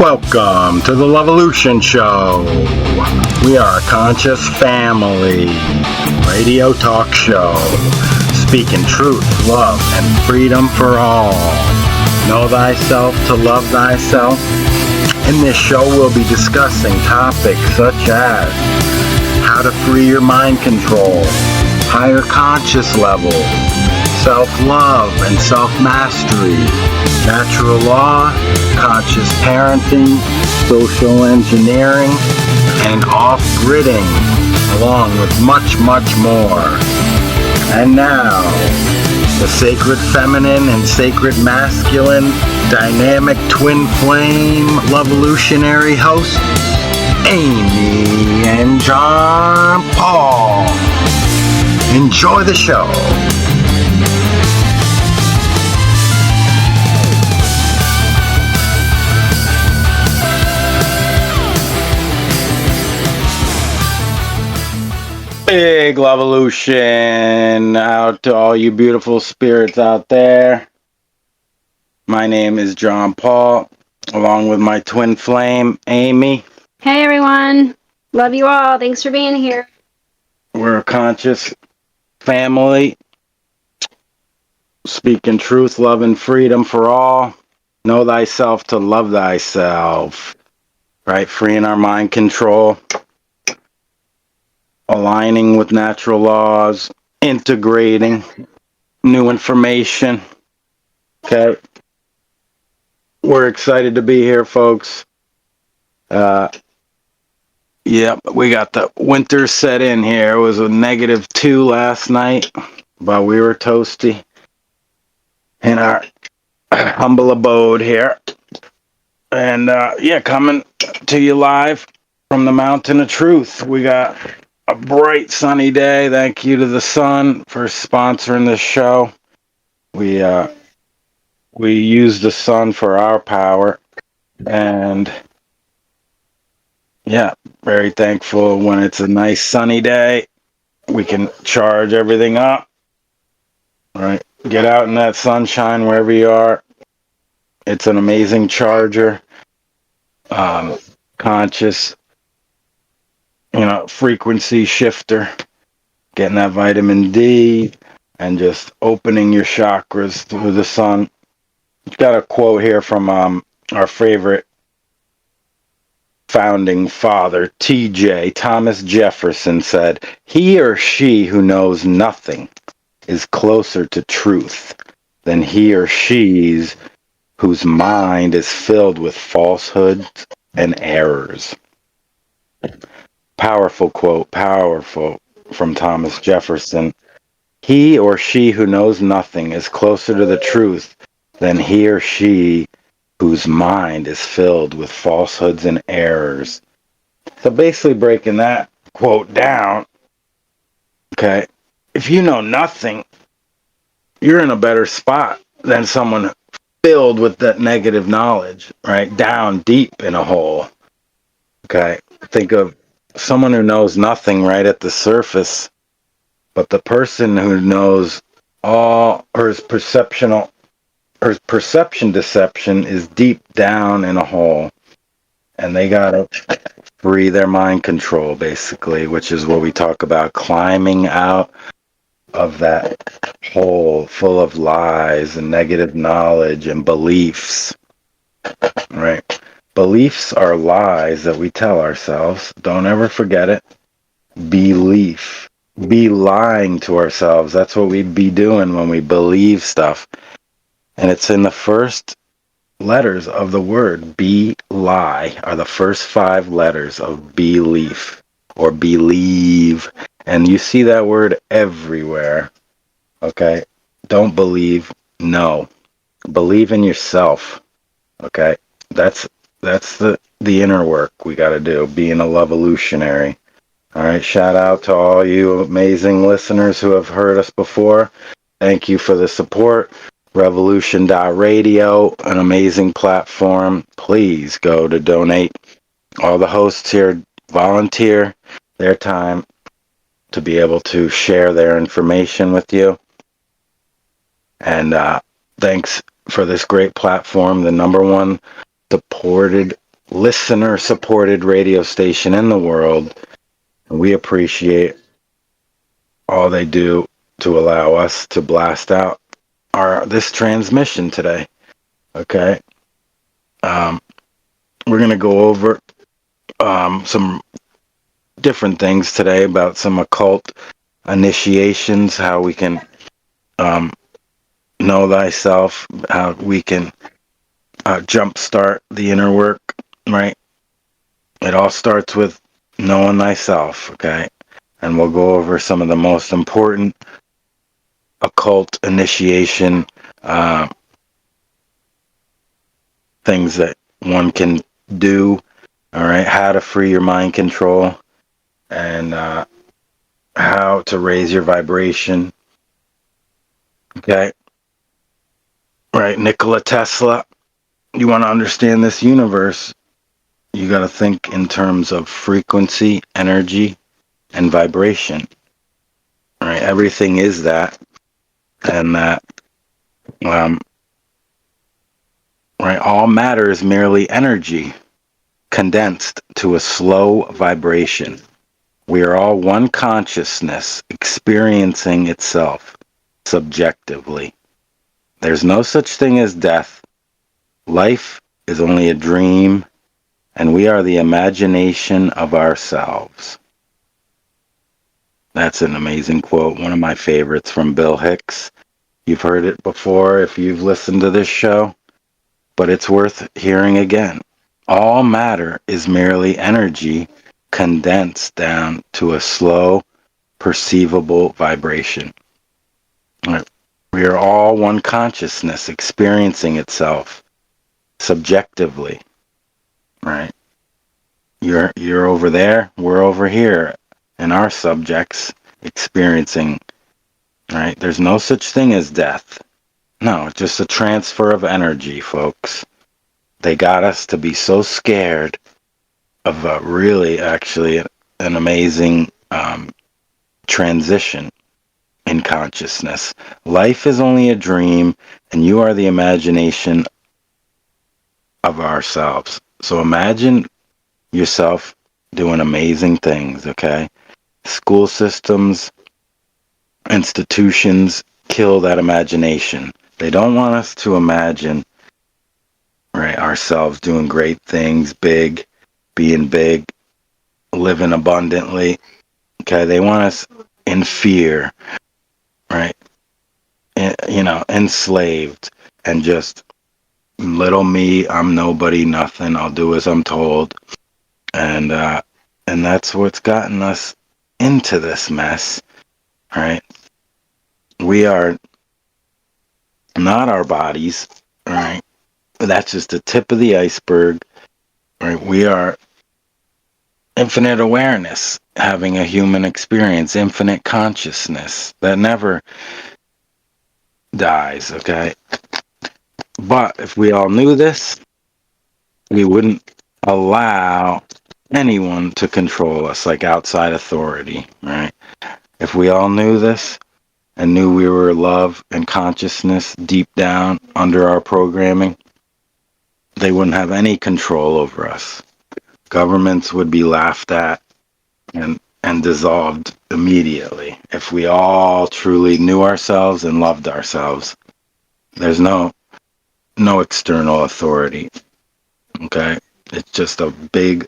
Welcome to the Revolution Show. We are a conscious family radio talk show, speaking truth, love, and freedom for all. Know thyself to love thyself. In this show, we'll be discussing topics such as how to free your mind control, higher conscious level, self-love and self-mastery, natural law, conscious parenting, social engineering, and off-gridding, along with much, much more. And now, the sacred feminine and sacred masculine dynamic twin flame Revolutionary hosts, Amy and John Paul. Enjoy the show. Big Revolution out to all you beautiful spirits out there. My name is John Paul, along with my twin flame, Amy. Hey everyone. Love you all. Thanks for being here. We're a conscious family, speaking truth, love, and freedom for all. Know thyself to love thyself. Right? Freeing our mind control. Aligning with natural laws, integrating new information. Okay. We're excited to be here, folks. Yep, we got the winter set in here. It was a -2 last night, but we were toasty in our humble abode here. And coming to you live from the Mountain of Truth. We got a bright sunny day. Thank you to the sun for sponsoring this show. We use the sun for our power, and very thankful when it's a nice sunny day. We can charge everything up. All right, get out in that sunshine wherever you are. It's an amazing charger. Conscious, frequency shifter, getting that vitamin D and just opening your chakras through the sun. Got a quote here from our favorite founding father, TJ, Thomas Jefferson, said, "He or she who knows nothing is closer to truth than he or she's whose mind is filled with falsehoods and errors." Powerful quote, powerful, from Thomas Jefferson. He or she who knows nothing is closer to the truth than he or she whose mind is filled with falsehoods and errors. So basically breaking that quote down, okay, if you know nothing, you're in a better spot than someone filled with that negative knowledge, right? Down deep in a hole. Okay, think of someone who knows nothing right at the surface, but the person who knows all, or his perception deception is deep down in a hole, and they gotta free their mind control, basically, which is what we talk about, climbing out of that hole full of lies and negative knowledge and beliefs, right? Beliefs are lies that we tell ourselves. Don't ever forget it. Belief. Be lying to ourselves. That's what we be doing when we believe stuff. And it's in the first letters of the word. Be lie are the first 5 letters of belief or believe. And you see that word everywhere. Okay? Don't believe. No. Believe in yourself. Okay? That's the inner work we got to do, being a Revolutionary. All right, shout out to all you amazing listeners who have heard us before. Thank you for the support. Revolution.radio, an amazing platform. Please go to donate. All the hosts here volunteer their time to be able to share their information with you. And thanks for this great platform, the #1 supported listener-supported radio station in the world. And we appreciate all they do to allow us to blast out this transmission today. Okay, we're gonna go over some different things today about some occult initiations, how we can know thyself, how we can jumpstart the inner work. Right, it all starts with knowing thyself. Okay, and we'll go over some of the most important occult initiation things that one can do. All right, how to free your mind control, and how to raise your vibration. Okay, right, Nikola Tesla. You want to understand this universe, you got to think in terms of frequency, energy, and vibration. All right, everything is that, and that. Right, all matter is merely energy condensed to a slow vibration. We are all one consciousness experiencing itself subjectively. There's no such thing as death. Life is only a dream, and we are the imagination of ourselves. That's an amazing quote, one of my favorites from Bill Hicks. You've heard it before if you've listened to this show, but it's worth hearing again. All matter is merely energy condensed down to a slow, perceivable vibration. We are all one consciousness experiencing itself subjectively. Right? You're over there, we're over here, and our subjects experiencing. Right? There's no such thing as death. No, it's just a transfer of energy, folks. They got us to be so scared of really actually an amazing transition in consciousness. Life is only a dream, and you are the imagination of ourselves. So imagine yourself doing amazing things, okay? School systems, institutions kill that imagination. They don't want us to imagine, right, ourselves doing great things, big, being big, living abundantly. Okay, they want us in fear, right? Enslaved, and just little me, I'm nobody, nothing, I'll do as I'm told. And that's what's gotten us into this mess, right? We are not our bodies, right? That's just the tip of the iceberg, right? We are infinite awareness, having a human experience, infinite consciousness that never dies, okay? But if we all knew this, we wouldn't allow anyone to control us, like outside authority, right? If we all knew this and knew we were love and consciousness deep down under our programming, they wouldn't have any control over us. Governments would be laughed at and dissolved immediately. If we all truly knew ourselves and loved ourselves, there's no external authority. Okay? It's just a big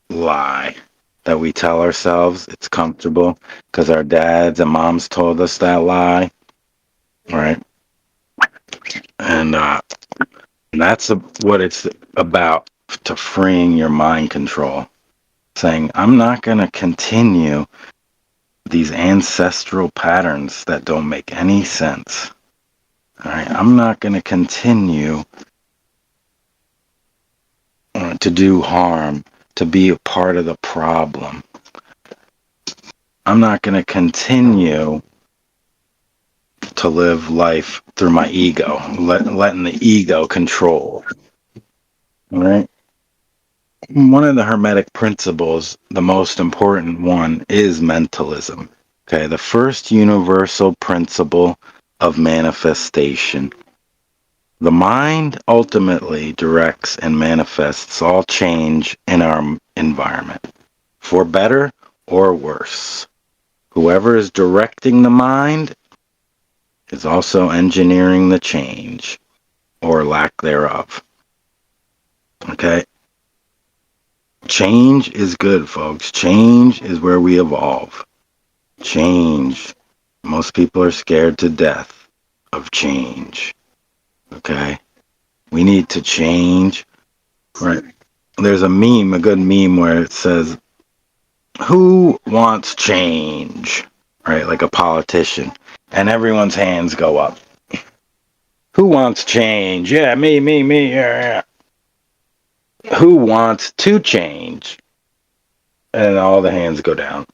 lie that we tell ourselves. It's comfortable because our dads and moms told us that lie, right? And that's what it's about, to freeing your mind control. Saying, I'm not going to continue these ancestral patterns that don't make any sense. All right? I'm not going to continue to do harm, to be a part of the problem. I'm not going to continue to live life through my ego, letting the ego control. All right? One of the Hermetic principles, the most important one, is mentalism. Okay, the first universal principle of manifestation. The mind ultimately directs and manifests all change in our environment, for better or worse. Whoever is directing the mind is also engineering the change, or lack thereof. Okay? Change is good, folks. Change is where we evolve. Change. Most people are scared to death of change. Okay? We need to change. Right? There's a meme, a good meme, where it says, who wants change? Right? Like a politician. And everyone's hands go up. Who wants change? Yeah, me, yeah. Who wants to change? And all the hands go down.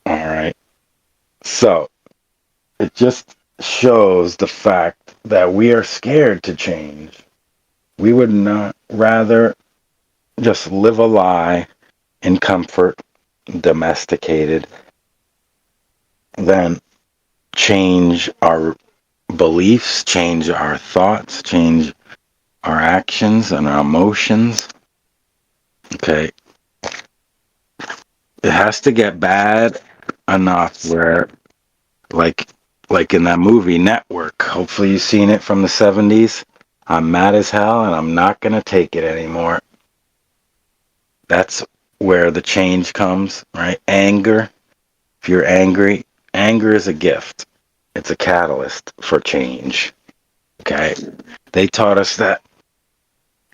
All right. So it just shows the fact that we are scared to change. We would not rather just live a lie in comfort, domesticated, than change our beliefs, change our thoughts, change our actions and our emotions. Okay. It has to get bad enough where, like in that movie Network, hopefully you've seen it, from the 70s. I'm mad as hell and I'm not going to take it anymore. That's where the change comes, right? Anger. If you're angry, anger is a gift. It's a catalyst for change. Okay? They taught us that,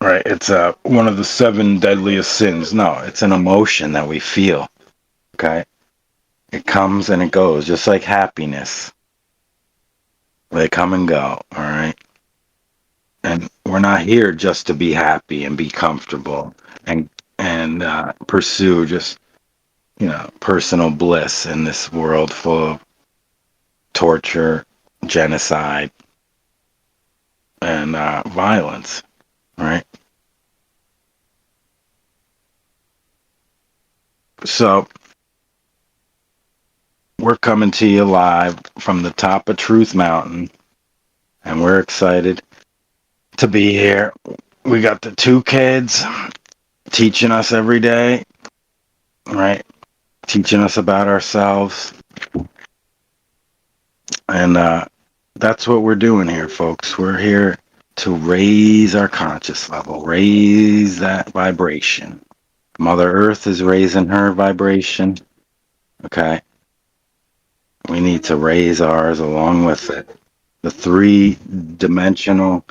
right? It's one of the 7 deadliest sins. No, it's an emotion that we feel. Okay? It comes and it goes, just like happiness. They come and go, all right? And we're not here just to be happy and be comfortable and pursue just, personal bliss in this world full of torture, genocide, and violence, right? So we're coming to you live from the top of Truth Mountain, and we're excited to be here. We got the 2 kids teaching us every day, right? Teaching us about ourselves. And that's what we're doing here, folks. We're here to raise our conscious level, raise that vibration. Mother Earth is raising her vibration. Okay? We need to raise ours along with it. The 3-dimensional,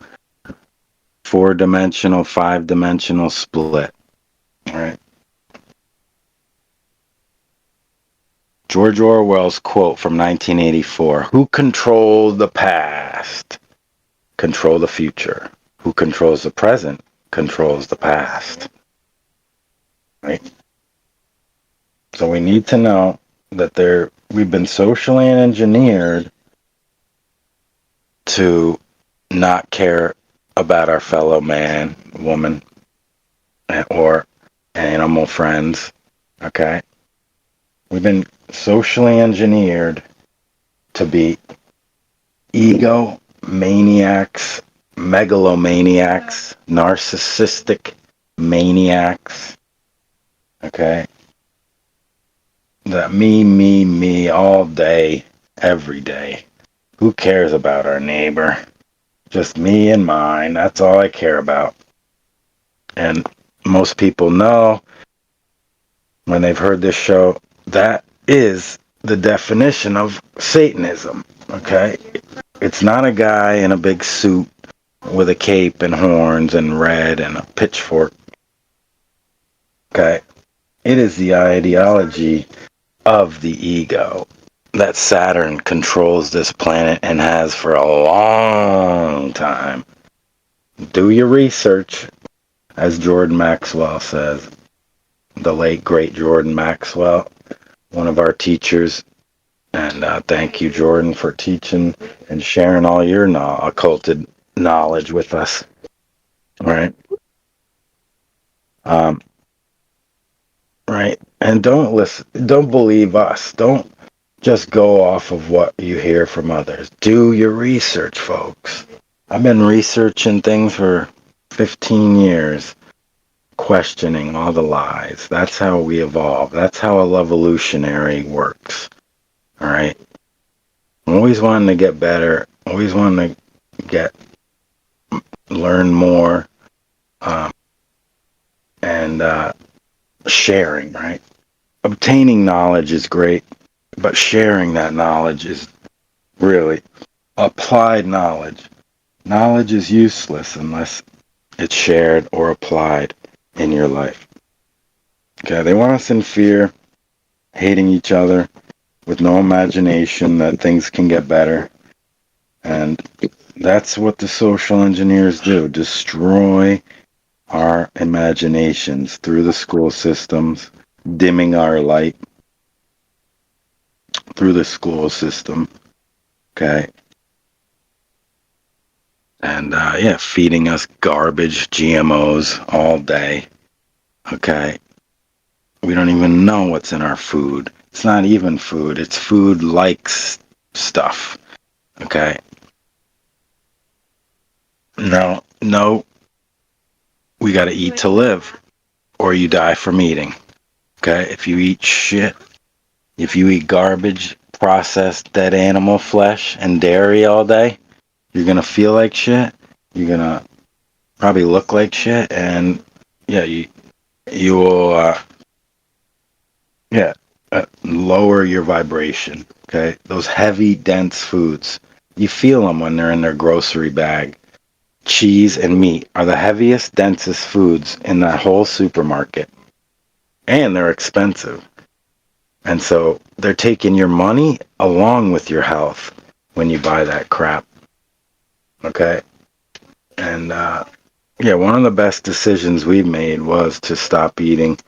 4-dimensional, 5-dimensional split. All right? George Orwell's quote from 1984, who controls the past, control the future. Who controls the present, controls the past. Right? So we need to know that we've been socially engineered to not care about our fellow man, woman, or animal friends. Okay? We've been socially engineered to be ego maniacs, megalomaniacs, narcissistic maniacs. Okay? That me all day, every day. Who cares about our neighbor? Just me and mine. That's all I care about. And most people know, when they've heard this show, that is the definition of Satanism. Okay? It's not a guy in a big suit with a cape and horns and red and a pitchfork. Okay? It is the ideology of the ego that Saturn controls this planet and has for a long time. Do your research, as Jordan Maxwell says. The late, great Jordan Maxwell, one of our teachers. And thank you, Jordan, for teaching and sharing all your occulted knowledge with us. All right? Right? And don't believe us. Don't just go off of what you hear from others. Do your research, folks. I've been researching things for 15 years, questioning all the lies. That's how we evolve. That's how a LUV-A-LUTION-ARY works. All right. Always wanting to get better. Always wanting to learn more, um, and sharing. Right. Obtaining knowledge is great, but sharing that knowledge is really applied knowledge. Knowledge is useless unless it's shared or applied in your life. Okay, they want us in fear, hating each other, with no imagination that things can get better. And that's what the social engineers do, destroy our imaginations through the school systems, dimming our light through the school system. Okay. And yeah, feeding us garbage, GMOs all day. Okay. We don't even know what's in our food. It's not even food. It's food like stuff. Okay. No, we got to eat to live, or you die from eating. Okay. If you eat shit, if you eat garbage, processed dead animal flesh and dairy all day, you're going to feel like shit. You're going to probably look like shit. And yeah, you will, yeah, lower your vibration. Okay. Those heavy, dense foods, you feel them when they're in their grocery bag. Cheese and meat are the heaviest, densest foods in that whole supermarket. And they're expensive. And so they're taking your money along with your health when you buy that crap. Okay. And yeah, one of the best decisions we've made was to stop eating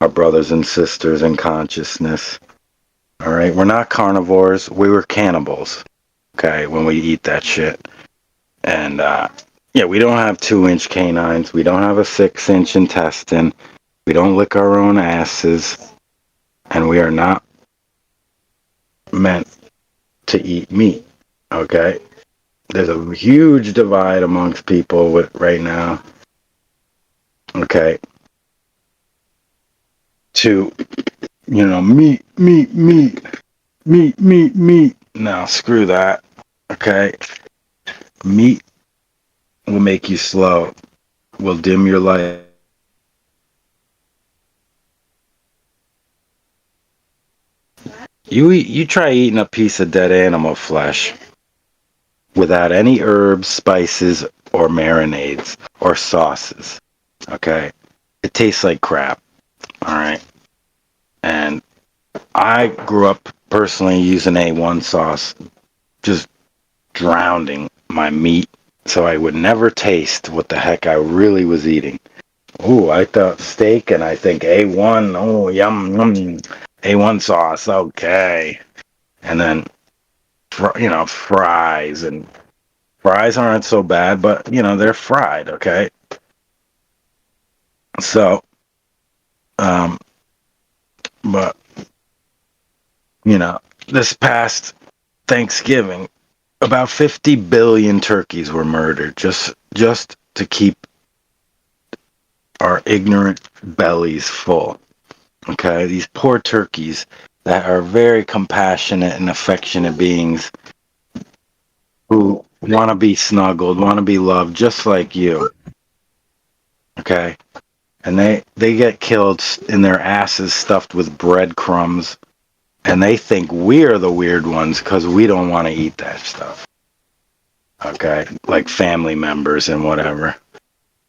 our brothers and sisters in consciousness. All right. We're not carnivores. We were cannibals. Okay. When we eat that shit. And yeah, we don't have 2-inch canines. We don't have a 6-inch intestine. We don't lick our own asses. And we are not meant to eat meat. Okay. There's a huge divide amongst people right now. Okay. To, meat, meat, meat, meat, meat, meat. No, screw that. Okay. Meat will make you slow, will dim your light. You try eating a piece of dead animal flesh without any herbs, spices, or marinades or sauces. Okay. It tastes like crap. All right. And I grew up personally using A1 sauce, just drowning my meat so I would never taste what the heck I really was eating. Ooh, I thought steak and I think A1, oh, yum, yum, A1 sauce, okay. And then, fries. And fries aren't so bad, but, they're fried, okay? So, um, but, this past Thanksgiving, about 50 billion turkeys were murdered just to keep our ignorant bellies full. Okay, these poor turkeys that are very compassionate and affectionate beings who want to be snuggled, want to be loved just like you. Okay, and they get killed in their asses stuffed with breadcrumbs, and they think we're the weird ones because we don't want to eat that stuff. Okay, like family members and whatever.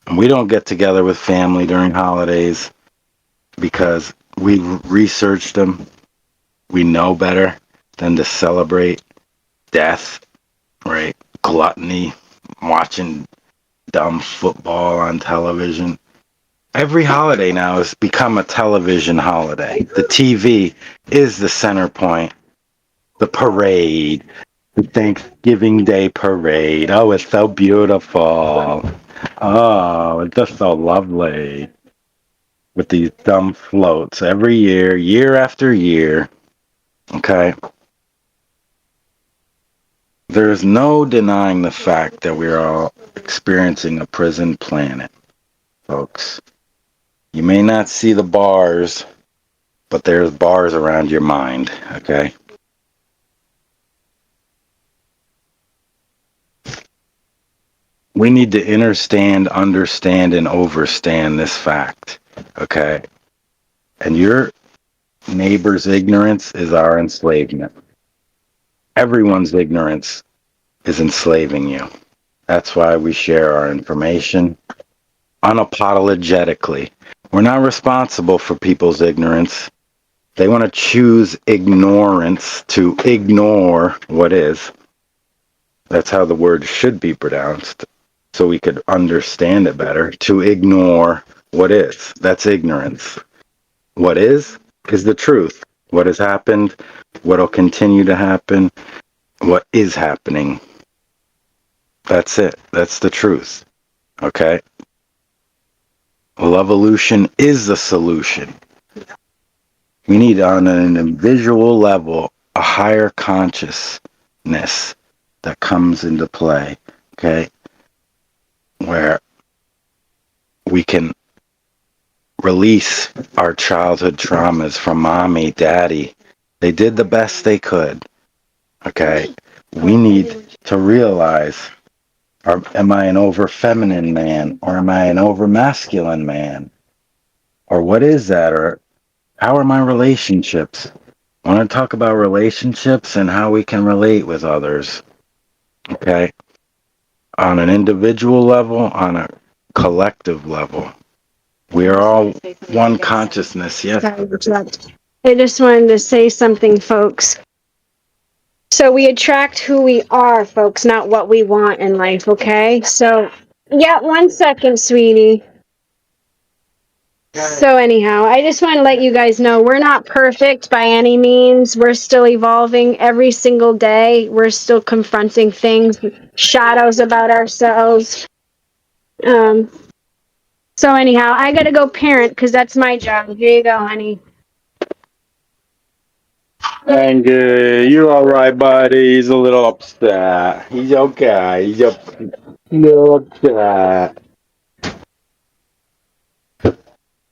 And we don't get together with family during holidays because we researched them. We know better than to celebrate death, right? Gluttony, watching dumb football on television. Every holiday now has become a television holiday. The TV is the center point. The parade, the Thanksgiving Day parade. Oh, it's so beautiful. Oh, it's just so lovely. With these dumb floats every year, year after year. Okay. There's no denying the fact that we are all experiencing a prison planet, folks. You may not see the bars, but there's bars around your mind, okay? We need to understand, and overstand this fact, okay? And your neighbor's ignorance is our enslavement. Everyone's ignorance is enslaving you. That's why we share our information unapologetically. We're not responsible for people's ignorance. They want to choose ignorance to ignore what is. That's how the word should be pronounced, so we could understand it better. To ignore what is. That's ignorance. What is the truth. What has happened, what will continue to happen, what is happening. That's it. That's the truth. Okay? Levolution is the solution. We need, on an individual level, a higher consciousness that comes into play, okay? Where we can release our childhood traumas from mommy, daddy. They did the best they could, okay? We need to realize, am I an over feminine man, or am I an over masculine man? Or what is that? Or how are my relationships? I want to talk about relationships and how we can relate with others. Okay? On an individual level, on a collective level. We are all one consciousness, yes. I just wanted to say something, folks. So we attract who we are, folks, not what we want in life, okay? So, yeah, 1 second, sweetie. So anyhow, I just want to let you guys know we're not perfect by any means. We're still evolving every single day. We're still confronting things, shadows about ourselves. So anyhow, I gotta go parent because that's my job. Here you go, honey. Thank you. You all right, buddy? He's a little upset. He's okay. He's a little upset.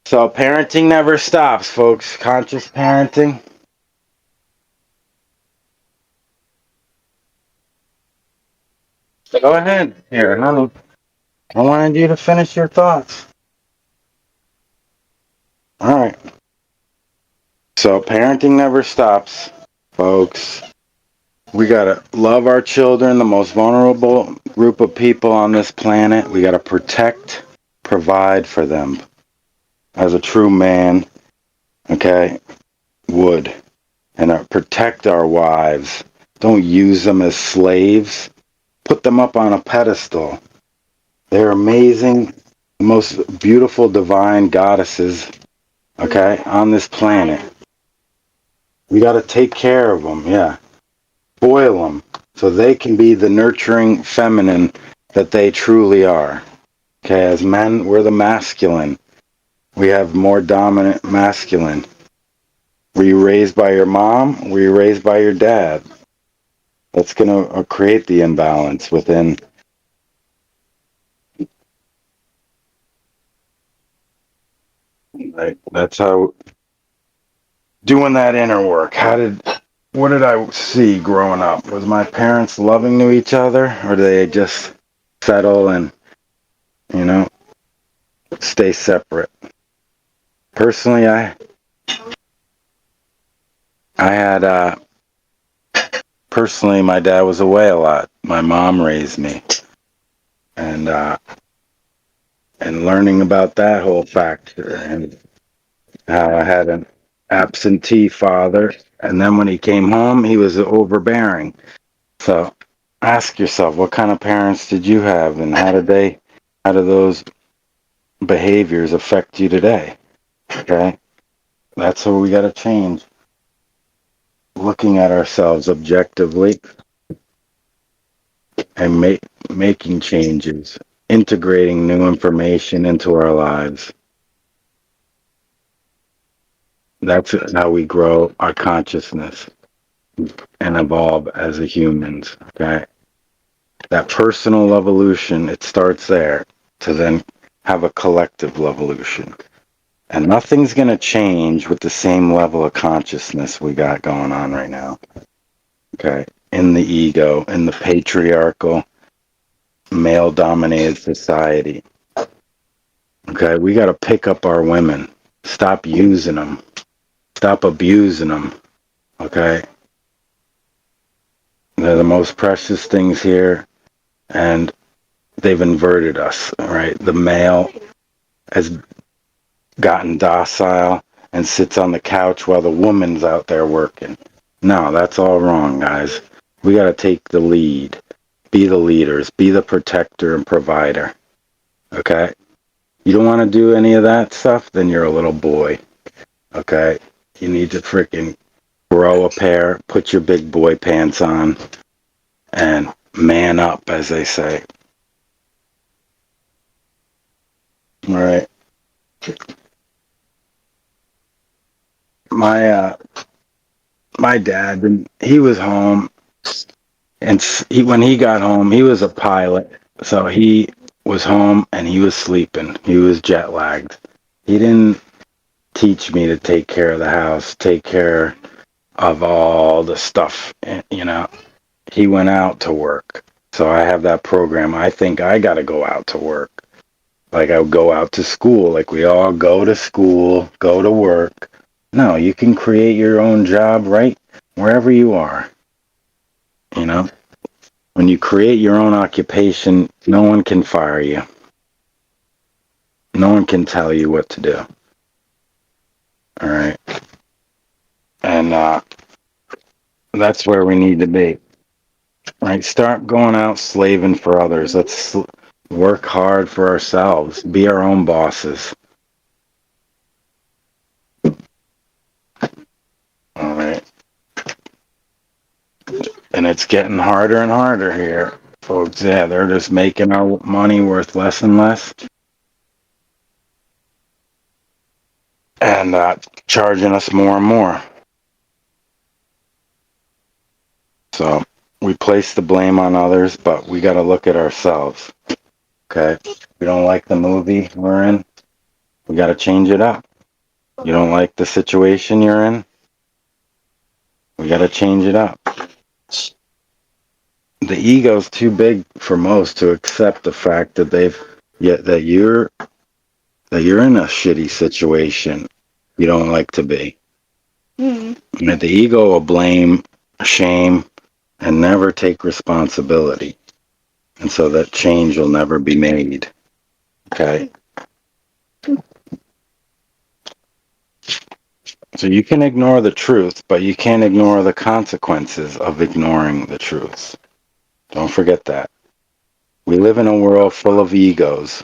So parenting never stops, folks. Conscious parenting. Go ahead. Here, honey. I wanted you to finish your thoughts. All right. So parenting never stops, folks. We gotta love our children, the most vulnerable group of people on this planet. We gotta protect, provide for them as a true man, okay, would. And protect our wives. Don't use them as slaves. Put them up on a pedestal. They're amazing, most beautiful divine goddesses, okay, on this planet. We got to take care of them, yeah. Spoil them so they can be the nurturing feminine that they truly are. Okay, as men, we're the masculine. We have more dominant masculine. Were you raised by your mom? Were you raised by your dad? That's going to create the imbalance within. Like, that's how doing that inner work. What did I see growing up? Was my parents loving to each other, or did they just settle and, stay separate? Personally, I had, personally, my dad was away a lot. My mom raised me. And learning about that whole factor, and how I had an absentee father, and then when he came home, he was overbearing. So ask yourself, what kind of parents did you have, and how did those behaviors affect you today? Okay? That's what we got to change. Looking at ourselves objectively and making changes, integrating new information into our lives. That's how we grow our consciousness. and evolve as a humans. Okay, that personal evolution, it starts there to then have a collective evolution. And nothing's going to change with the same level of consciousness we got going on right now. Okay, in the ego, in the patriarchal, male-dominated society. Okay, we got to pick up our women. Stop using them. Stop abusing them. Okay, they're the most precious things here, and they've inverted us. Right, the male has gotten docile and sits on the couch while the woman's out there working. No, that's all wrong, guys. We got to take the lead. Be the leaders. Be the protector and provider. Okay? You don't want to do any of that stuff? Then you're a little boy. Okay? You need to freaking grow a pair, put your big boy pants on, and man up, as they say. All right. My dad, he was home, and when he got home, he was a pilot, so he was home and he was sleeping. He was jet lagged. He didn't teach me to take care of the house, take care of all the stuff. He went out to work. So I have that program. I think I got to go out to work. Like I would go out to school. Like we all go to school, go to work. No, you can create your own job right wherever you are. When you create your own occupation, no one can fire you. No one can tell you what to do. All right. And that's where we need to be. Right? Start going out slaving for others. Let's work hard for ourselves. Be our own bosses. All right. And it's getting harder and harder here, folks. Yeah, they're just making our money worth less and less. And charging us more and more. So we place the blame on others, but we got to look at ourselves. Okay? We don't like the movie we're in, we got to change it up. You don't like the situation you're in, we got to change it up. The ego's too big for most to accept the fact that that you're in a shitty situation you don't like to be. And the ego will blame, shame, and never take responsibility. And so that change will never be made. Okay? So you can ignore the truth, but you can't ignore the consequences of ignoring the truth. Don't forget that. We live in a world full of egos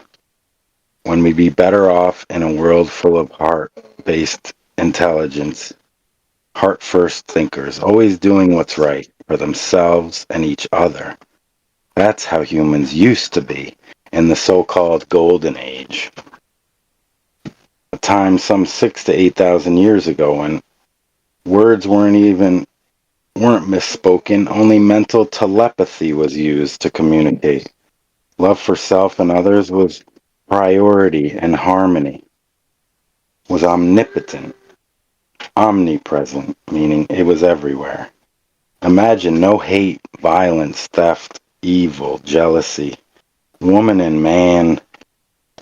when we'd be better off in a world full of heart-based intelligence, heart-first thinkers, always doing what's right for themselves and each other. That's how humans used to be in the so-called golden age. A time some 6,000 to 8,000 years ago when words weren't misspoken, only mental telepathy was used to communicate. Love for self and others was priority, and harmony was omnipotent, omnipresent, meaning it was everywhere. Imagine no hate, violence, theft, evil, jealousy, woman and man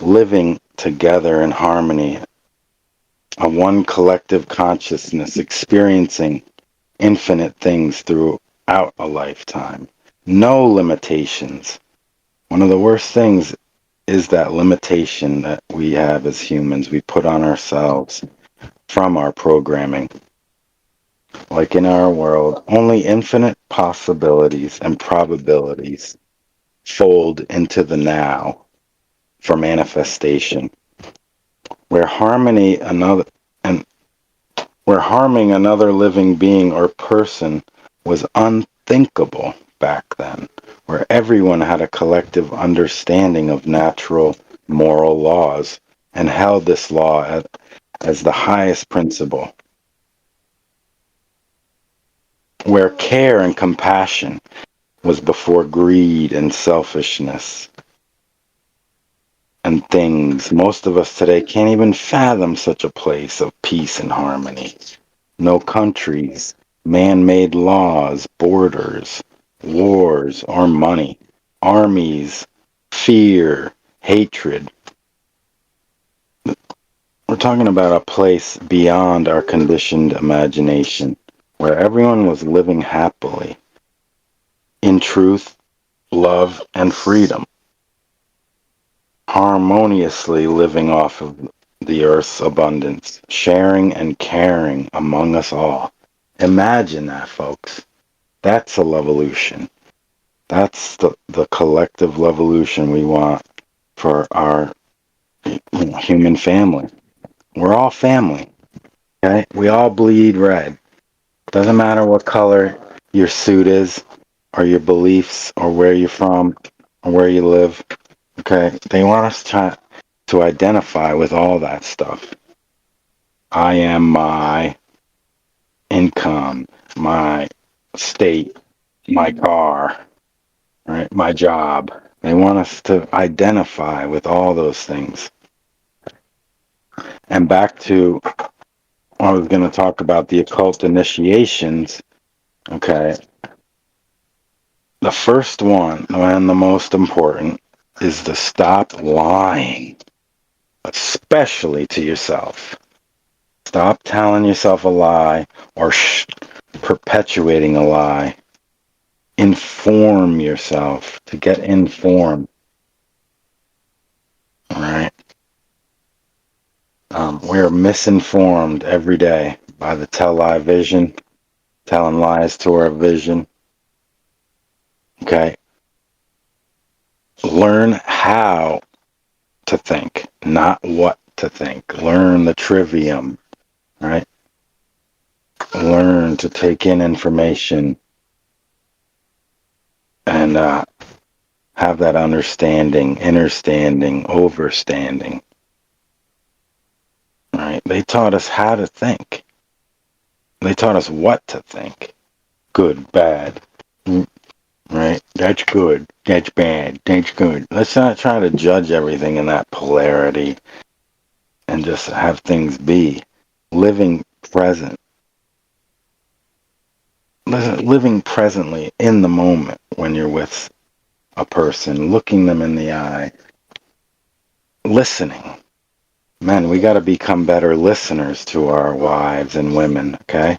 living together in harmony of one collective consciousness, experiencing infinite things throughout a lifetime. No limitations. One of the worst things is that limitation that we have as humans, we put on ourselves from our programming. Like in our world, only infinite possibilities and probabilities fold into the now for manifestation. Where harming another living being or person was unthinkable back then, where everyone had a collective understanding of natural moral laws and held this law as the highest principle. where care and compassion was before greed and selfishness and things. Most of us today can't even fathom such a place of peace and harmony. No countries, man-made laws, borders, wars, or money, armies, fear, hatred. We're talking about a place beyond our conditioned imagination, where everyone was living happily, in truth, love, and freedom, harmoniously living off of the earth's abundance, sharing and caring among us all. Imagine that, folks. That's a Levolution. That's the collective Levolution we want for our human family. We're all family, okay? We all bleed red. Doesn't matter what color your suit is, or your beliefs, or where you're from, or where you live, okay? They want us to identify with all that stuff. I am my income, my state, my car, right? My job. They want us to identify with all those things. And back to, I was going to talk about the occult initiations. Okay. The first one, and the most important, is to stop lying, especially to yourself. Stop telling yourself a lie or perpetuating a lie. Inform yourself, to get informed. All right. We're misinformed every day by the tell-lie vision, telling lies to our vision. Okay? Learn how to think, not what to think. Learn the trivium, right? Learn to take in information and have that understanding, understanding, overstanding. Right? They taught us how to think. They taught us what to think. Good, bad. Right? That's good. That's bad. That's good. Let's not try to judge everything in that polarity and just have things be. Living present. Living presently in the moment when you're with a person, looking them in the eye, listening. Men, we got to become better listeners to our wives and women, okay?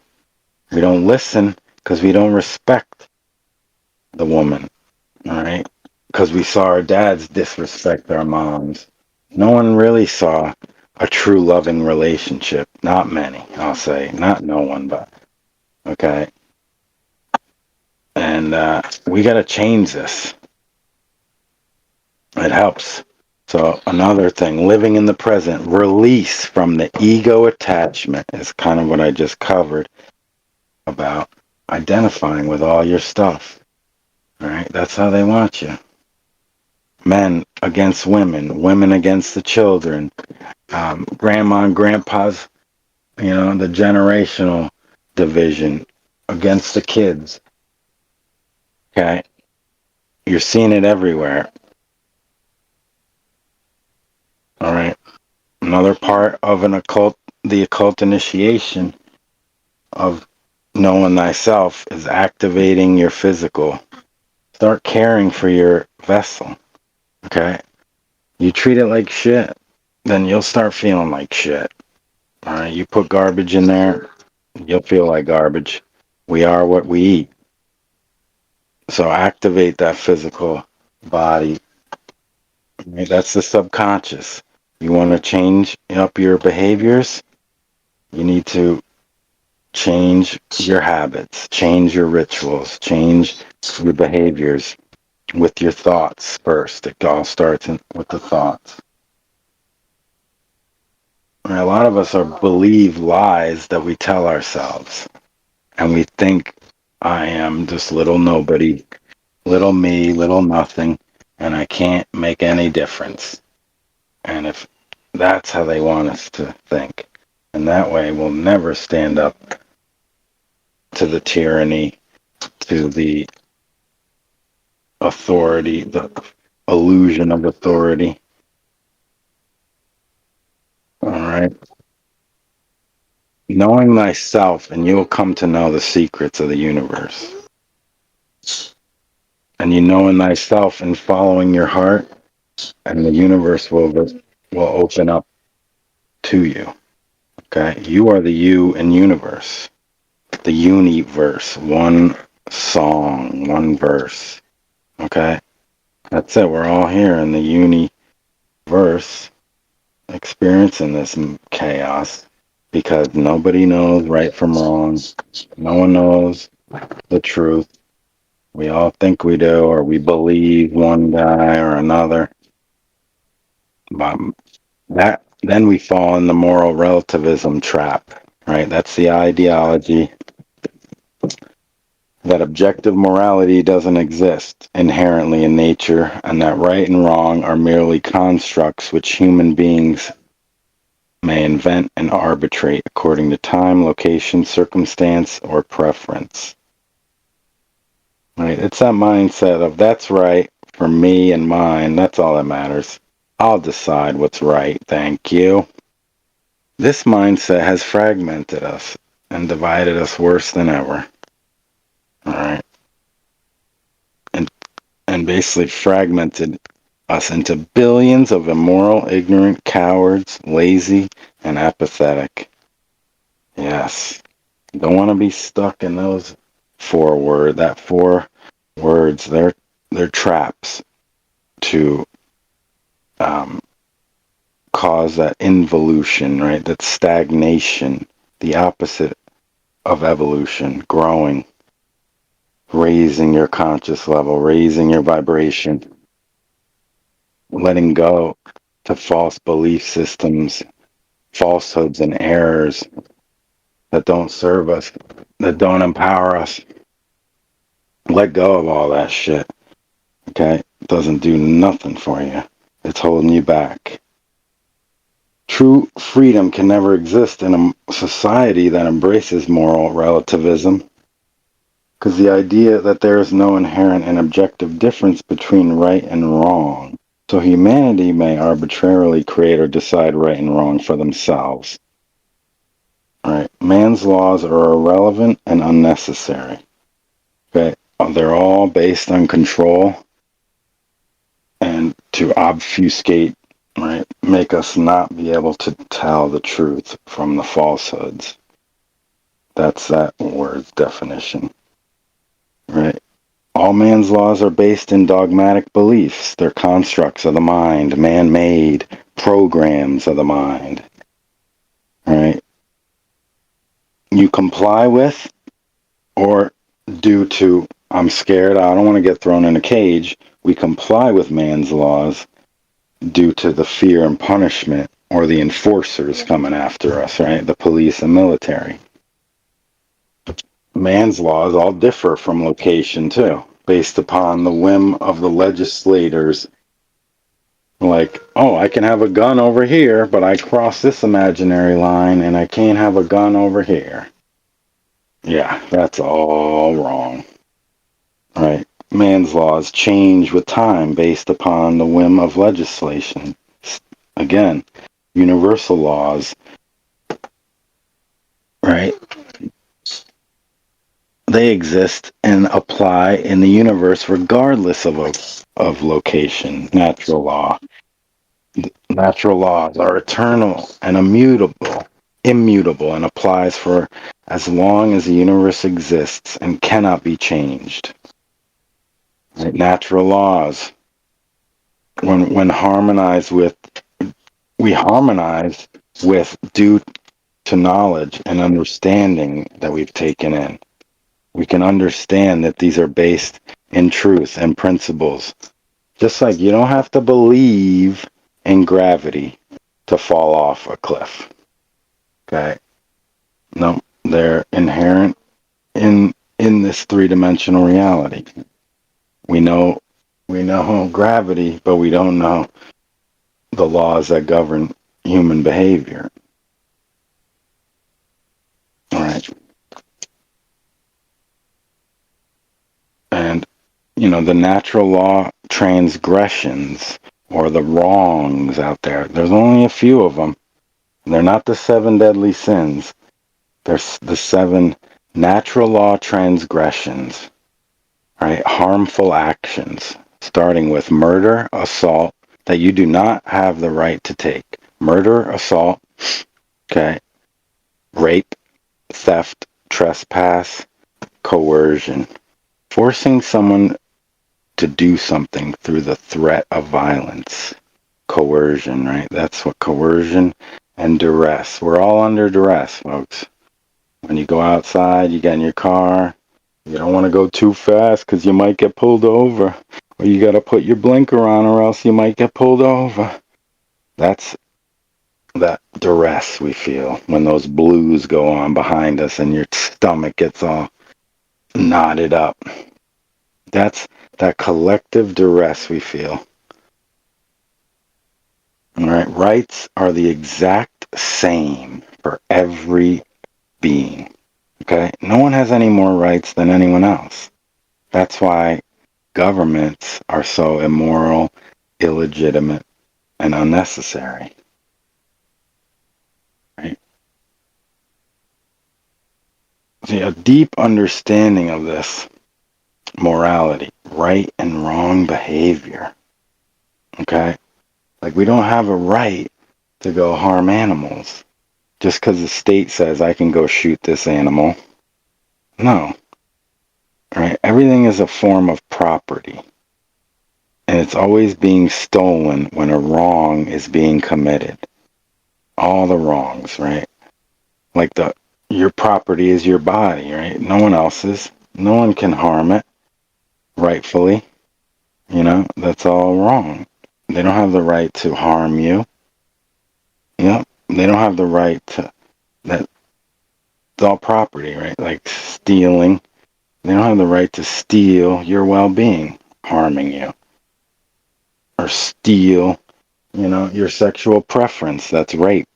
We don't listen because we don't respect the woman, all right? Because we saw our dads disrespect our moms. No one really saw a true loving relationship. Not many, I'll say. Not no one, but okay. And we got to change this. It helps. So another thing, living in the present, release from the ego attachment is kind of what I just covered about identifying with all your stuff. All right, that's how they want you. Men against women, women against the children, grandma and grandpa's, the generational division against the kids. Okay, you're seeing it everywhere. All right. Another part of the occult initiation of knowing thyself is activating your physical. Start caring for your vessel. Okay? You treat it like shit, then you'll start feeling like shit. All right? You put garbage in there, you'll feel like garbage. We are what we eat. So activate that physical body. Right? That's the subconscious. You want to change up your behaviors? You need to change your habits, change your rituals, change your behaviors with your thoughts first. It all starts with the thoughts. And a lot of us believe lies that we tell ourselves. And we think, I am just little nobody, little me, little nothing, and I can't make any difference. And if that's how they want us to think, and that way we'll never stand up to the tyranny to the authority, the illusion of authority. All right. Knowing thyself, and you'll come to know the secrets of the universe. And you know in thyself and following your heart, and the universe will open up to you. Okay? You are the you in universe. The universe. One song, one verse. Okay? That's it. We're all here in the universe experiencing this chaos because nobody knows right from wrong. No one knows the truth. We all think we do, or we believe one guy or another. But then we fall in the moral relativism trap, right? That's the ideology that objective morality doesn't exist inherently in nature, and that right and wrong are merely constructs which human beings may invent and arbitrate according to time, location, circumstance, or preference. Right? It's that mindset of that's right for me and mine. That's all that matters. I'll decide what's right. Thank you. This mindset has fragmented us and divided us worse than ever. All right. And basically fragmented us into billions of immoral, ignorant cowards, lazy, and apathetic. Yes. Don't want to be stuck in those four words. They're traps to cause that involution, right? That stagnation, the opposite of evolution, growing, raising your conscious level, raising your vibration, letting go to false belief systems, falsehoods and errors that don't serve us, that don't empower us. Let go of all that shit, okay? It doesn't do nothing for you. It's holding you back. True freedom can never exist in a society that embraces moral relativism, because the idea that there is no inherent and objective difference between right and wrong. So humanity may arbitrarily create or decide right and wrong for themselves. Right? Man's laws are irrelevant and unnecessary. Okay? They're all based on control and to obfuscate, right? Make us not be able to tell the truth from the falsehoods. That's that word's definition. Right? All man's laws are based in dogmatic beliefs. They're constructs of the mind, man-made programs of the mind. Right? You comply with, or due to, I'm scared, I don't want to get thrown in a cage, we comply with man's laws due to the fear and punishment or the enforcers coming after us, right? The police and military. Man's laws all differ from location too, based upon the whim of the legislators. Like, oh, I can have a gun over here, but I cross this imaginary line and I can't have a gun over here. Yeah, that's all wrong. Right? Man's laws change with time based upon the whim of legislation. Again, universal laws, right? They exist and apply in the universe regardless of location. Natural law. Natural laws are eternal and immutable, and applies for as long as the universe exists and cannot be changed. Right? Natural laws, when harmonized with, we harmonize with due to knowledge and understanding that we've taken in. We can understand that these are based in truth and principles. Just like you don't have to believe in gravity to fall off a cliff. Okay? No, they're inherent in this three-dimensional reality. We know gravity, but we don't know the laws that govern human behavior. All right. the natural law transgressions or the wrongs out there. There's only a few of them. They're not the 7 deadly sins. They're the 7 natural law transgressions, right? Harmful actions, starting with murder, assault, that you do not have the right to take. Murder, assault, okay, rape, theft, trespass, coercion. Forcing someone to do something through the threat of violence. Coercion, right? That's what coercion and duress. We're all under duress, folks. When you go outside, you get in your car, you don't want to go too fast because you might get pulled over. Or you got to put your blinker on or else you might get pulled over. That's that duress we feel when those blues go on behind us and your stomach gets all knotted up. That's that collective duress we feel. All right, rights are the exact same for every being. Okay, no one has any more rights than anyone else. That's why governments are so immoral, illegitimate, and unnecessary. Right? See, a deep understanding of this morality, right and wrong behavior. Okay? Like, we don't have a right to go harm animals just because the state says I can go shoot this animal. No. Right? Everything is a form of property. And it's always being stolen when a wrong is being committed. All the wrongs, right? Like your property is your body, right? No one else's. No one can harm it, rightfully. That's all wrong. They don't have the right to harm you. They don't have the right to, that's all property, right? Like stealing. They don't have the right to steal your well-being, harming you. Or steal, your sexual preference, that's rape.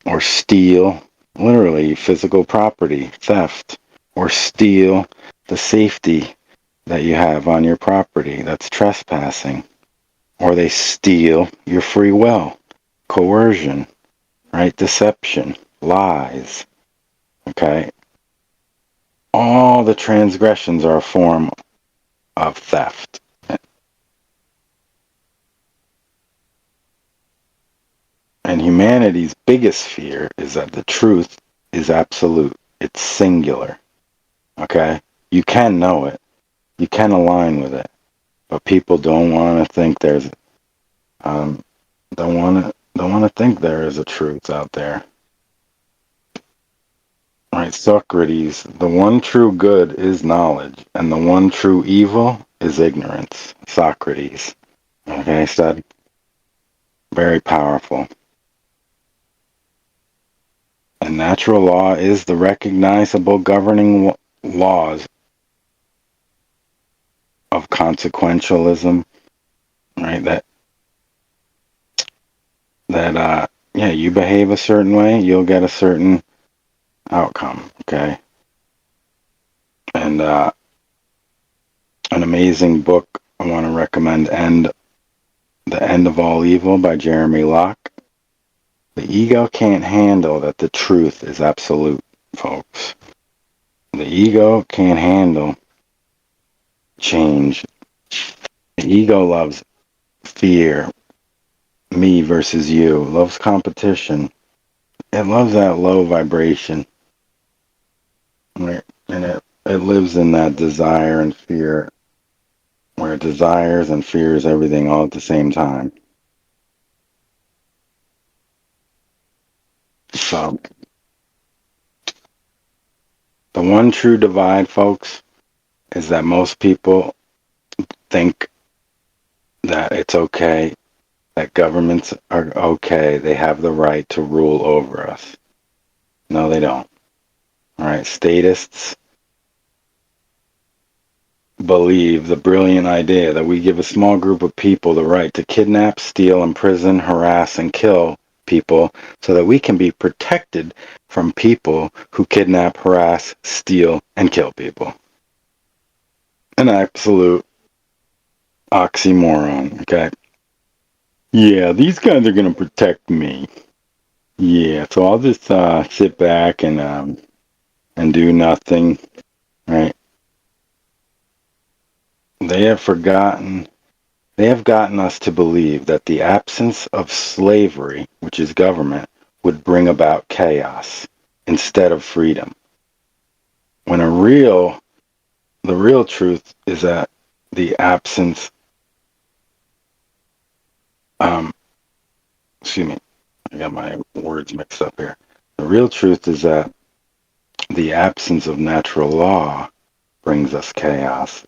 Or steal, literally, physical property, theft. Or steal the safety that you have on your property, that's trespassing. Or they steal your free will, coercion, right? Deception, lies, okay? All the transgressions are a form of theft. And humanity's biggest fear is that the truth is absolute. It's singular, okay? You can know it. You can align with it. But people don't want to think don't want to think there is a truth out there. Right, Socrates, the one true good is knowledge, and the one true evil is ignorance. Socrates. Okay, said. Very powerful. And natural law is the recognizable governing laws of consequentialism, right? You behave a certain way, you'll get a certain outcome, okay? And an amazing book I want to recommend, The End of All Evil by Jeremy Locke. The ego can't handle that the truth is absolute, folks. The ego can't handle change. The ego loves fear, me versus you, loves competition. It loves that low vibration. Right? And it lives in that desire and fear, where it desires and fears everything all at the same time. So, the one true divide, folks, is that most people think that it's okay, that governments are okay, they have the right to rule over us. No, they don't. All right, statists believe the brilliant idea that we give a small group of people the right to kidnap, steal, imprison, harass, and kill people so that we can be protected from people who kidnap, harass, steal, and kill people. An absolute oxymoron, okay? Yeah, these guys are going to protect me. Yeah, so I'll just sit back and do nothing, right? They have gotten us to believe that the absence of slavery, which is government, would bring about chaos instead of freedom. When the real truth is that the absence, excuse me, I got my words mixed up here. The real truth is that the absence of natural law brings us chaos.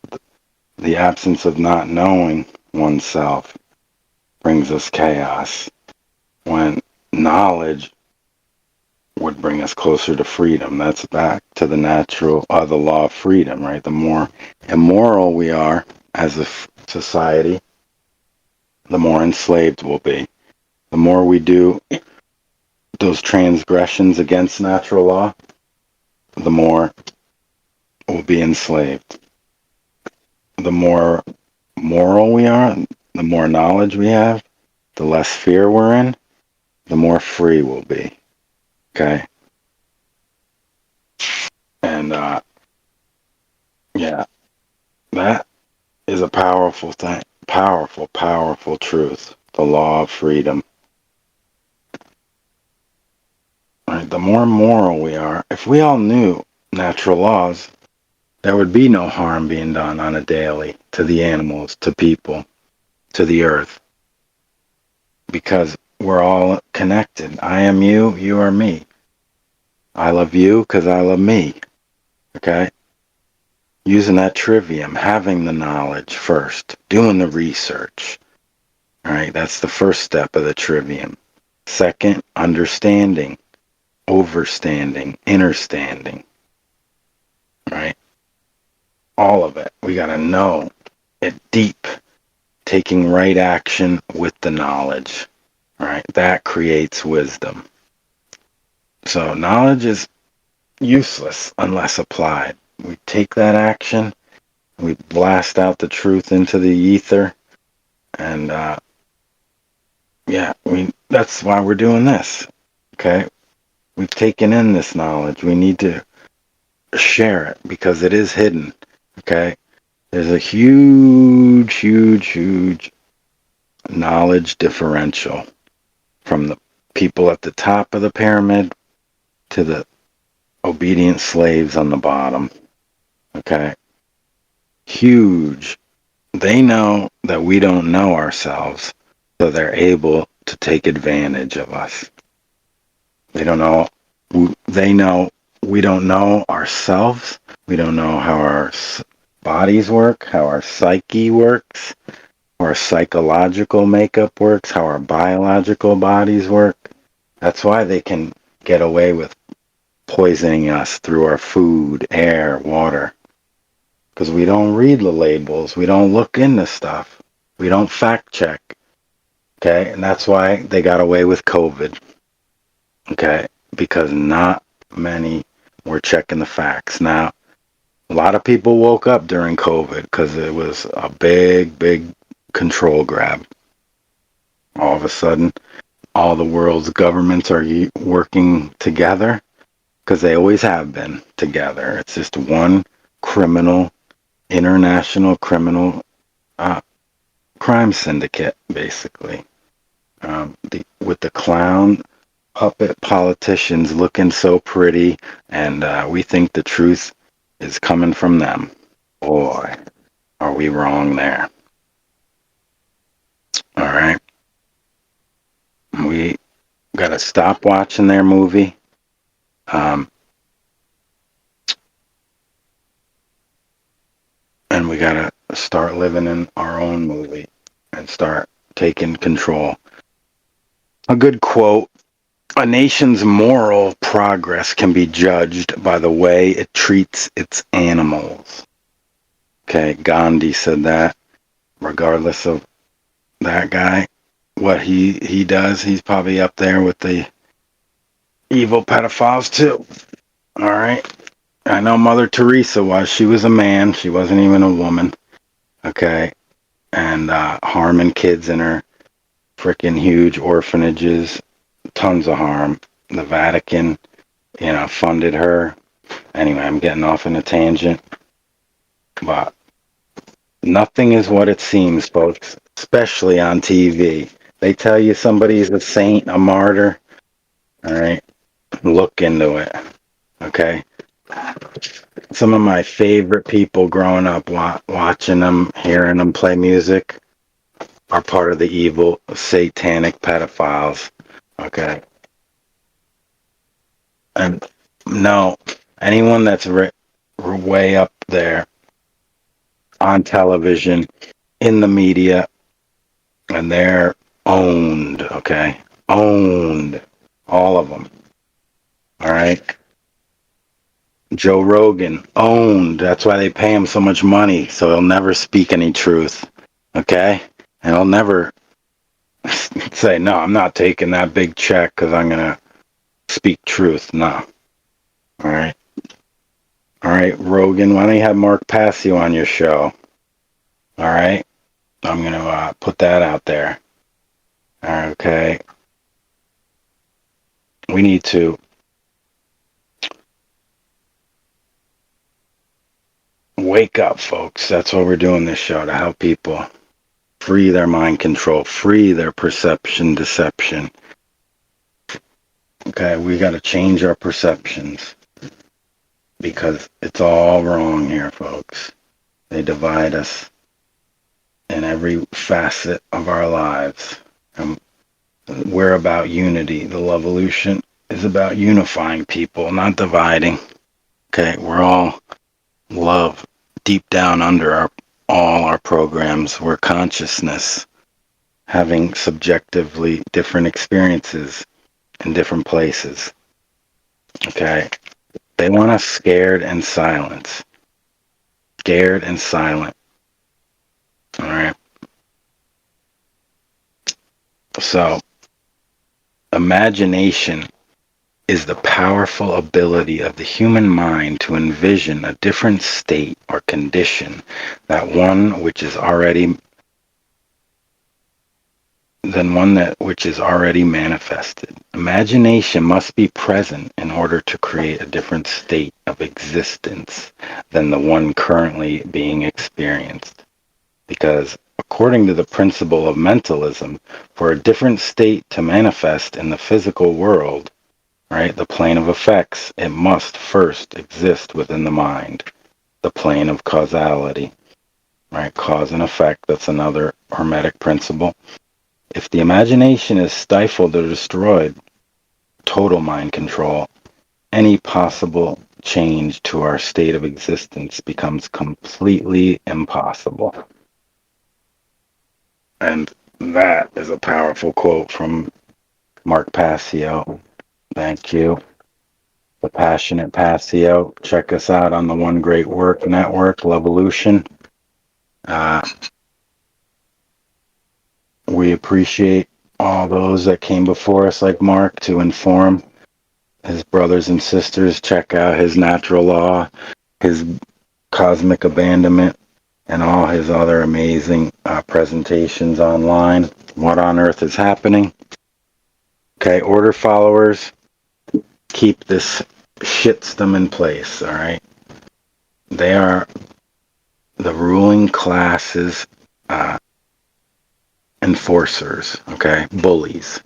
The absence of not knowing oneself brings us chaos, when knowledge would bring us closer to freedom. That's back to the the law of freedom, right? The more immoral we are as a society, the more enslaved we'll be. The more we do those transgressions against natural law, the more we'll be enslaved. The more moral we are, the more knowledge we have, the less fear we're in, the more free we'll be. Okay? And yeah, that is a powerful thing. Powerful, powerful truth. The law of freedom. Right? The more moral we are, if we all knew natural laws, there would be no harm being done on a daily to the animals, to people, to the earth. Because we're all connected. I am you, you are me. I love you because I love me. Okay? Using that trivium, having the knowledge first, doing the research. All right, that's the first step of the trivium. Second, understanding, overstanding, understanding. Right? All of it. We got to know it deep. Taking right action with the knowledge. Right? That creates wisdom. So knowledge is useless unless applied. We take that action, we blast out the truth into the ether, and that's why we're doing this. Okay? We've taken in this knowledge. We need to share it because it is hidden. Okay? There's a huge, huge, huge knowledge differential from the people at the top of the pyramid to the obedient slaves on the bottom. Okay? Huge. They know that we don't know ourselves, so they're able to take advantage of us. They know we don't know ourselves. We don't know how our bodies work, how our psyche works, how our psychological makeup works, how our biological bodies work. That's why they can get away with poisoning us through our food, air, water. Because we don't read the labels. We don't look into stuff. We don't fact check. Okay? And that's why they got away with COVID. Okay? Because not many were checking the facts. Now, a lot of people woke up during COVID because it was a big, big control grab. All of a sudden, all the world's governments are working together because they always have been together. It's just one international criminal crime syndicate, basically. With the clown puppet politicians looking so pretty, and we think the truth is coming from them. Boy, are we wrong there. All right. We got to stop watching their movie. And we got to start living in our own movie and start taking control. A good quote: a nation's moral progress can be judged by the way it treats its animals. Okay, Gandhi said that. Regardless of that guy, what he does, he's probably up there with the evil pedophiles too. All right. I know Mother Teresa was. She was a man. She wasn't even a woman. Okay. and harming kids in her freaking huge orphanages. Tons of harm. The Vatican, funded her. Anyway, I'm getting off on a tangent. But nothing is what it seems, folks, especially on TV. They tell you somebody's a saint, a martyr. All right, look into it. Okay. Some of my favorite people growing up, watching them, hearing them play music, are part of the evil, satanic pedophiles. Okay. And no, anyone that's way up there on television, in the media, and they're owned, okay? Owned. All of them. All right? Joe Rogan, owned. That's why they pay him so much money, so he'll never speak any truth, okay? And he'll never say, no, I'm not taking that big check because I'm going to speak truth. No. All right? All right, Rogan, why don't you have Mark Passio on your show? All right? I'm going to put that out there. Okay? We need to wake up, folks. That's what we're doing this show, to help people free their mind control, free their perception deception. Okay, we got to change our perceptions because it's all wrong here, folks. They divide us in every facet of our lives. And we're about unity. The Lovolution is about unifying people, not dividing. Okay, we're all love deep down under all our programs. We're consciousness having subjectively different experiences in different places. Okay, they want us scared and silent. Scared and silent. All right. So, imagination is the powerful ability of the human mind to envision a different state or condition that one which is already manifested. Imagination must be present in order to create a different state of existence than the one currently being experienced. Because according to the principle of mentalism, for a different state to manifest in the physical world, right, the plane of effects, it must first exist within the mind, the plane of causality, right, cause and effect. That's another Hermetic principle. If the imagination is stifled or destroyed, total mind control, any possible change to our state of existence becomes completely impossible. And that is a powerful quote from Mark Passio. Thank you. The Passionate Passio. Check us out on the One Great Work Network, Levolution. We appreciate all those that came before us, like Mark, to inform his brothers and sisters. Check out his natural law, his cosmic abandonment, and all his other amazing presentations online. What on earth is happening? Okay, order followers, keep this shitstem in place, all right? They are the ruling class's enforcers, okay? Bullies,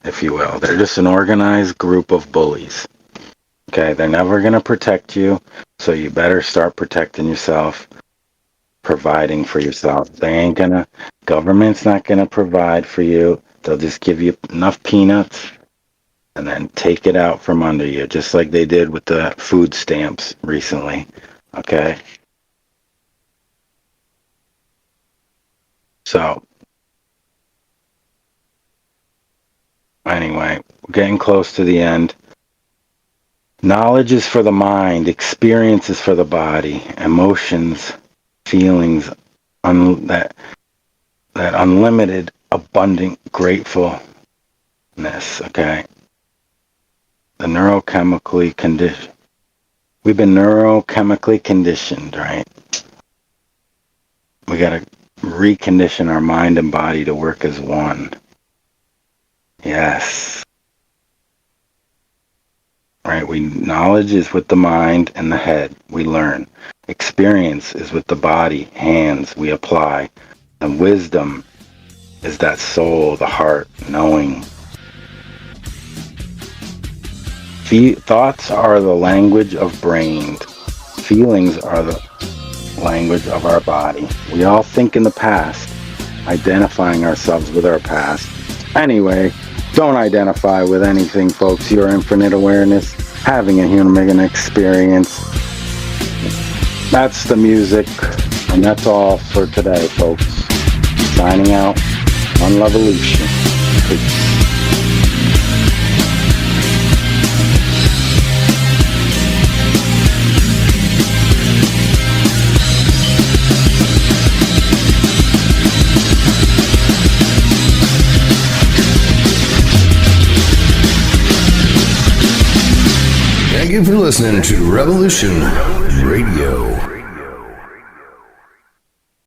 if you will. They're just an organized group of bullies. Okay, they're never going to protect you, so you better start protecting yourself, providing for yourself. Government's not going to provide for you. They'll just give you enough peanuts and then take it out from under you, just like they did with the food stamps recently. Okay? So, anyway, we're getting close to the end. Knowledge is for the mind, experience is for the body, emotions, feelings, that unlimited, abundant gratefulness, okay? The neurochemically conditioned. We've been neurochemically conditioned, right? We got to recondition our mind and body to work as one. Yes. Right? Knowledge is with the mind and the head. We learn. Experience is with the body, hands. We apply. And wisdom is that soul, the heart, knowing. Thoughts are the language of brain. Feelings are the language of our body. We all think in the past, identifying ourselves with our past. Anyway, don't identify with anything, folks. Your infinite awareness, having a human experience. That's the music, and that's all for today, folks. Signing out on Revolution. Peace. Thank you for listening to Revolution Radio.